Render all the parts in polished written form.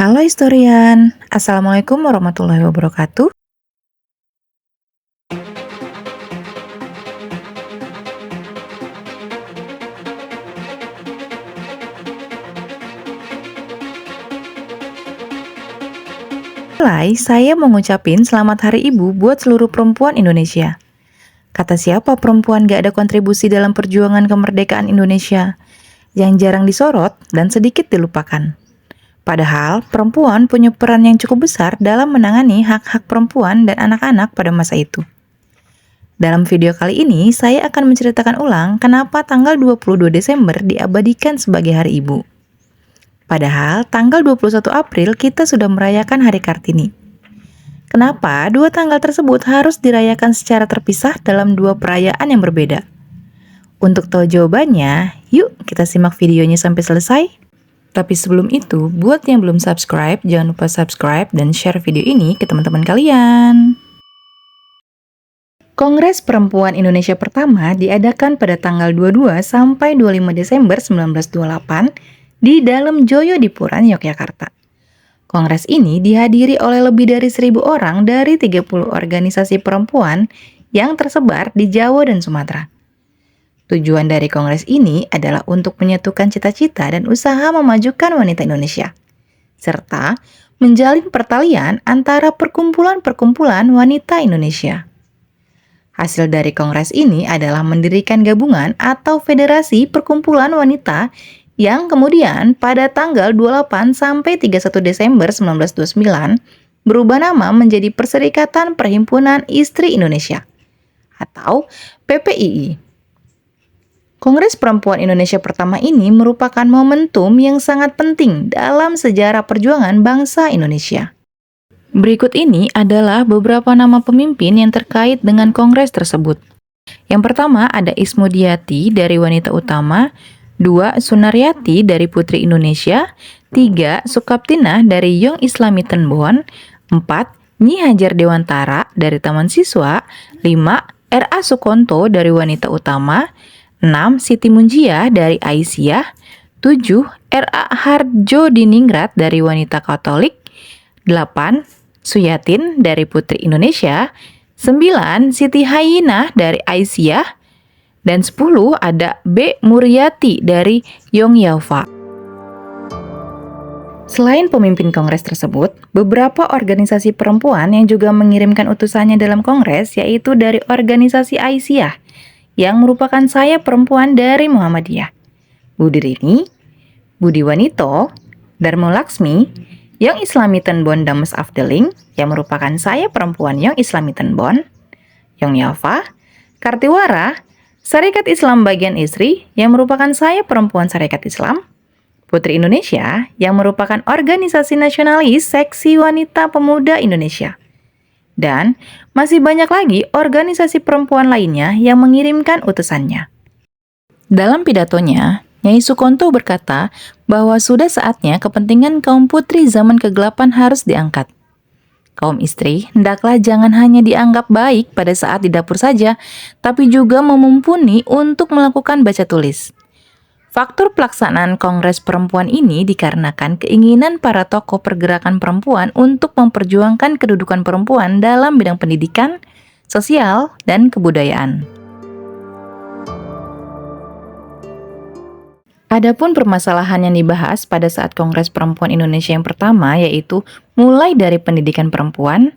Halo historian, Assalamualaikum warahmatullahi wabarakatuh. Mulai, saya mau ngucapin selamat Hari Ibu buat seluruh perempuan Indonesia. Kata siapa perempuan gak ada kontribusi dalam perjuangan kemerdekaan Indonesia? Yang jarang disorot dan sedikit dilupakan. Padahal, perempuan punya peran yang cukup besar dalam menangani hak-hak perempuan dan anak-anak pada masa itu. Dalam video kali ini, saya akan menceritakan ulang kenapa tanggal 22 Desember diabadikan sebagai Hari Ibu. Padahal, tanggal 21 April kita sudah merayakan Hari Kartini. Kenapa dua tanggal tersebut harus dirayakan secara terpisah dalam dua perayaan yang berbeda? Untuk tahu jawabannya, yuk kita simak videonya sampai selesai. Tapi sebelum itu, buat yang belum subscribe, jangan lupa subscribe dan share video ini ke teman-teman kalian. Kongres Perempuan Indonesia pertama diadakan pada tanggal 22 sampai 25 Desember 1928 di dalam Joyodipuran, Yogyakarta. Kongres ini dihadiri oleh lebih dari 1.000 orang dari 30 organisasi perempuan yang tersebar di Jawa dan Sumatera. Tujuan dari kongres ini adalah untuk menyatukan cita-cita dan usaha memajukan wanita Indonesia, serta menjalin pertalian antara perkumpulan-perkumpulan wanita Indonesia. Hasil dari kongres ini adalah mendirikan gabungan atau federasi perkumpulan wanita yang kemudian pada tanggal 28 sampai 31 Desember 1929 berubah nama menjadi Perserikatan Perhimpunan Istri Indonesia atau PPII. Kongres Perempuan Indonesia pertama ini merupakan momentum yang sangat penting dalam sejarah perjuangan bangsa Indonesia. Berikut ini adalah beberapa nama pemimpin yang terkait dengan kongres tersebut. Yang pertama ada Ismudiati dari Wanita Utama, 2. Sunaryati dari Putri Indonesia, 3. Sukaptinah dari Young Islami Tenbon, 4. Nyi Hajar Dewantara dari Taman Siswa, 5. R.A. Sukonto dari Wanita Utama, 6. Siti Munjiah dari Aisyah, 7. R.A. Harjo Diningrat dari Wanita Katolik, 8. Suyatin dari Putri Indonesia, 9. Siti Hayyinah dari Aisyah, dan 10 ada B. Muryati dari Yogyakarta. Selain pemimpin kongres tersebut, beberapa organisasi perempuan yang juga mengirimkan utusannya dalam kongres yaitu dari organisasi Aisyah yang merupakan sayap perempuan dari Muhammadiyah, Budi Rini, Budi Wanito, Darmo Laksmi, Young Islami Tenbon Dames Afdeling yang merupakan sayap perempuan Young Islami Tenbon, Yogyakarta, Kartiwara, Sarekat Islam Bagian Istri yang merupakan sayap perempuan Sarekat Islam, Putri Indonesia yang merupakan organisasi nasionalis Seksi Wanita Pemuda Indonesia, dan masih banyak lagi organisasi perempuan lainnya yang mengirimkan utusannya. Dalam pidatonya, Nyai Sukonto berkata bahwa sudah saatnya kepentingan kaum putri zaman kegelapan harus diangkat. Kaum istri hendaklah jangan hanya dianggap baik pada saat di dapur saja, tapi juga memumpuni untuk melakukan baca tulis. Faktor pelaksanaan Kongres Perempuan ini dikarenakan keinginan para tokoh pergerakan perempuan untuk memperjuangkan kedudukan perempuan dalam bidang pendidikan, sosial, dan kebudayaan. Adapun permasalahan yang dibahas pada saat Kongres Perempuan Indonesia yang pertama yaitu mulai dari pendidikan perempuan,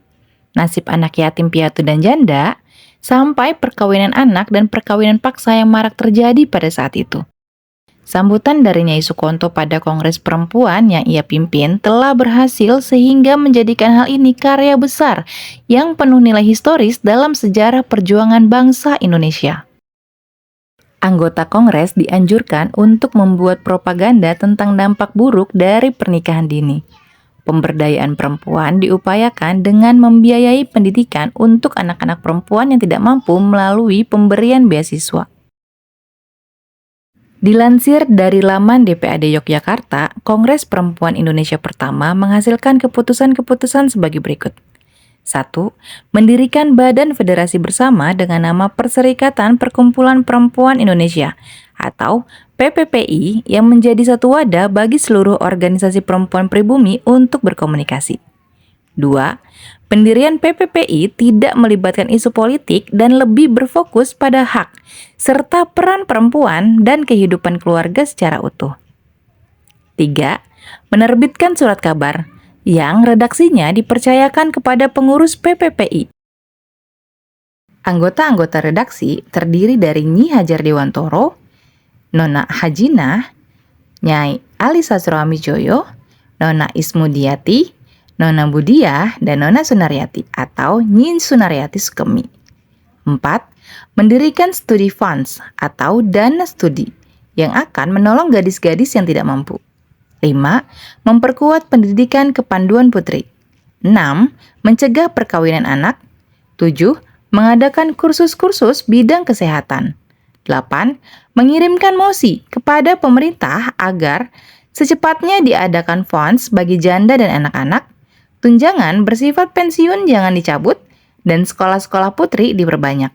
nasib anak yatim piatu dan janda, sampai perkawinan anak dan perkawinan paksa yang marak terjadi pada saat itu. Sambutan dari Nyai Sukonto pada Kongres Perempuan yang ia pimpin telah berhasil sehingga menjadikan hal ini karya besar yang penuh nilai historis dalam sejarah perjuangan bangsa Indonesia. Anggota Kongres dianjurkan untuk membuat propaganda tentang dampak buruk dari pernikahan dini. Pemberdayaan perempuan diupayakan dengan membiayai pendidikan untuk anak-anak perempuan yang tidak mampu melalui pemberian beasiswa. Dilansir dari laman DPAD Yogyakarta, Kongres Perempuan Indonesia pertama menghasilkan keputusan-keputusan sebagai berikut. 1. Mendirikan Badan Federasi Bersama dengan nama Perserikatan Perkumpulan Perempuan Indonesia atau PPPI yang menjadi satu wadah bagi seluruh organisasi perempuan pribumi untuk berkomunikasi. 2. Pendirian PPPI tidak melibatkan isu politik dan lebih berfokus pada hak, serta peran perempuan dan kehidupan keluarga secara utuh. 3. Menerbitkan surat kabar, yang redaksinya dipercayakan kepada pengurus PPPI. Anggota-anggota redaksi terdiri dari Nyi Hajar Dewantoro, Nona Hajinah, Nyai Alisa Suramijoyo, Nona Ismudiati, Nona Budiah, dan Nona Sunaryati atau Nyi Sunaryati Sukemi. 4. Mendirikan studi funds atau dana studi yang akan menolong gadis-gadis yang tidak mampu. 5. Memperkuat pendidikan kepanduan putri. 6. Mencegah perkawinan anak. 7. Mengadakan kursus-kursus bidang kesehatan. 8. Mengirimkan mosi kepada pemerintah agar secepatnya diadakan funds bagi janda dan anak-anak, tunjangan bersifat pensiun jangan dicabut, dan sekolah-sekolah putri diperbanyak.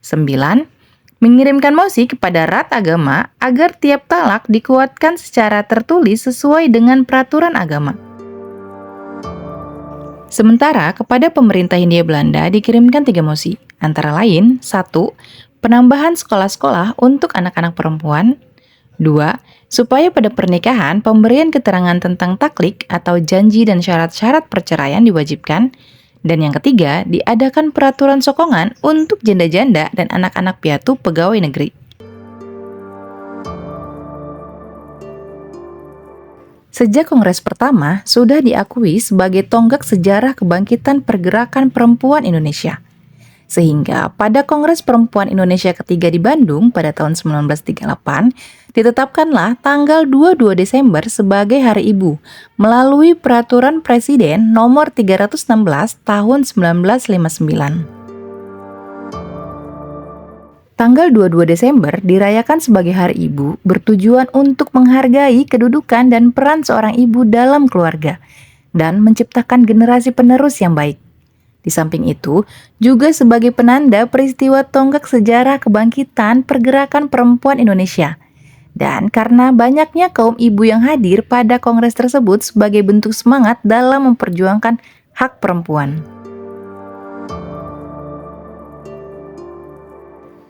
9. Mengirimkan mosi kepada Rat Agama agar tiap talak dikuatkan secara tertulis sesuai dengan peraturan agama. Sementara kepada pemerintah Hindia Belanda dikirimkan 3 mosi, antara lain 1. Penambahan sekolah-sekolah untuk anak-anak perempuan. 2. Supaya pada pernikahan pemberian keterangan tentang taklik atau janji dan syarat-syarat perceraian diwajibkan. Dan yang ketiga, diadakan peraturan sokongan untuk janda-janda dan anak-anak piatu pegawai negeri. Sejak Kongres pertama sudah diakui sebagai tonggak sejarah kebangkitan pergerakan perempuan Indonesia. Sehingga pada Kongres Perempuan Indonesia ketiga di Bandung pada tahun 1938, ditetapkanlah tanggal 22 Desember sebagai Hari Ibu melalui Peraturan Presiden Nomor 316 Tahun 1959. Tanggal 22 Desember dirayakan sebagai Hari Ibu bertujuan untuk menghargai kedudukan dan peran seorang ibu dalam keluarga dan menciptakan generasi penerus yang baik. Di samping itu, juga sebagai penanda peristiwa tonggak sejarah kebangkitan pergerakan perempuan Indonesia. Dan karena banyaknya kaum ibu yang hadir pada kongres tersebut sebagai bentuk semangat dalam memperjuangkan hak perempuan.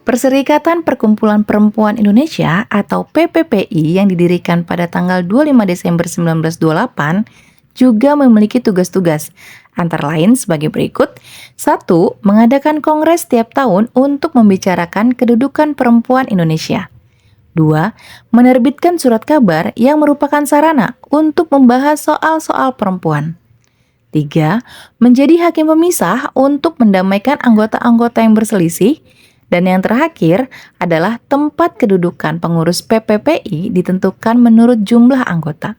Perserikatan Perkumpulan Perempuan Indonesia atau PPPI yang didirikan pada tanggal 25 Desember 1928 juga memiliki tugas-tugas, antara lain sebagai berikut. 1. Mengadakan kongres setiap tahun untuk membicarakan kedudukan perempuan Indonesia. 2. Menerbitkan surat kabar yang merupakan sarana untuk membahas soal-soal perempuan. 3. Menjadi hakim pemisah untuk mendamaikan anggota-anggota yang berselisih. Dan yang terakhir adalah tempat kedudukan pengurus PPPI ditentukan menurut jumlah anggota.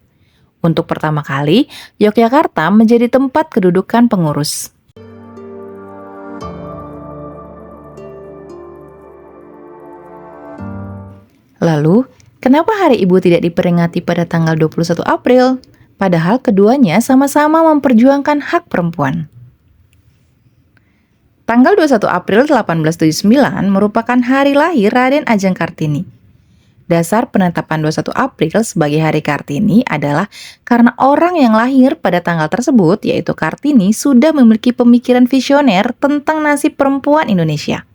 Untuk pertama kali, Yogyakarta menjadi tempat kedudukan pengurus. Lalu, kenapa Hari Ibu tidak diperingati pada tanggal 21 April? Padahal keduanya sama-sama memperjuangkan hak perempuan. Tanggal 21 April 1879 merupakan hari lahir Raden Ajeng Kartini. Dasar penetapan 21 April sebagai Hari Kartini adalah karena orang yang lahir pada tanggal tersebut, yaitu Kartini, sudah memiliki pemikiran visioner tentang nasib perempuan Indonesia.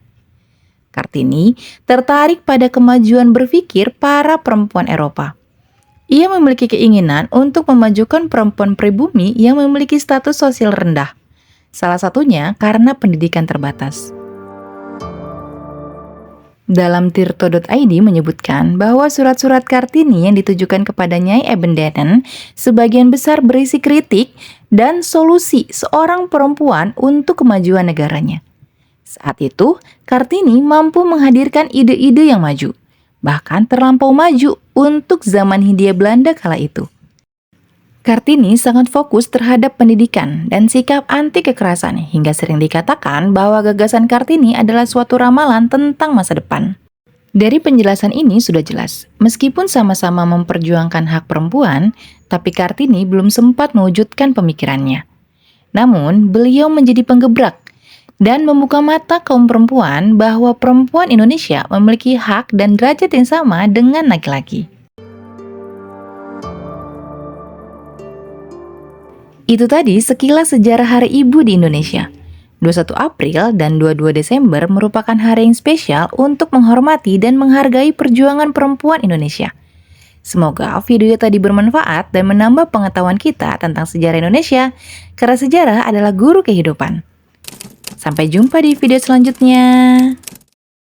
Kartini tertarik pada kemajuan berpikir para perempuan Eropa. Ia memiliki keinginan untuk memajukan perempuan pribumi yang memiliki status sosial rendah. Salah satunya karena pendidikan terbatas. Dalam Tirto.id menyebutkan bahwa surat-surat Kartini yang ditujukan kepada Nyai Eben Deden sebagian besar berisi kritik dan solusi seorang perempuan untuk kemajuan negaranya. Saat itu, Kartini mampu menghadirkan ide-ide yang maju, bahkan terlampau maju untuk zaman Hindia Belanda kala itu. Kartini sangat fokus terhadap pendidikan dan sikap anti kekerasan hingga sering dikatakan bahwa gagasan Kartini adalah suatu ramalan tentang masa depan. Dari penjelasan ini sudah jelas, meskipun sama-sama memperjuangkan hak perempuan, tapi Kartini belum sempat mewujudkan pemikirannya. Namun, beliau menjadi penggebrak. dan membuka mata kaum perempuan bahwa perempuan Indonesia memiliki hak dan derajat yang sama dengan laki-laki. Itu tadi sekilas sejarah Hari Ibu di Indonesia. 21 April dan 22 Desember merupakan hari yang spesial untuk menghormati dan menghargai perjuangan perempuan Indonesia. Semoga video tadi bermanfaat dan menambah pengetahuan kita tentang sejarah Indonesia, karena sejarah adalah guru kehidupan. Sampai jumpa di video selanjutnya.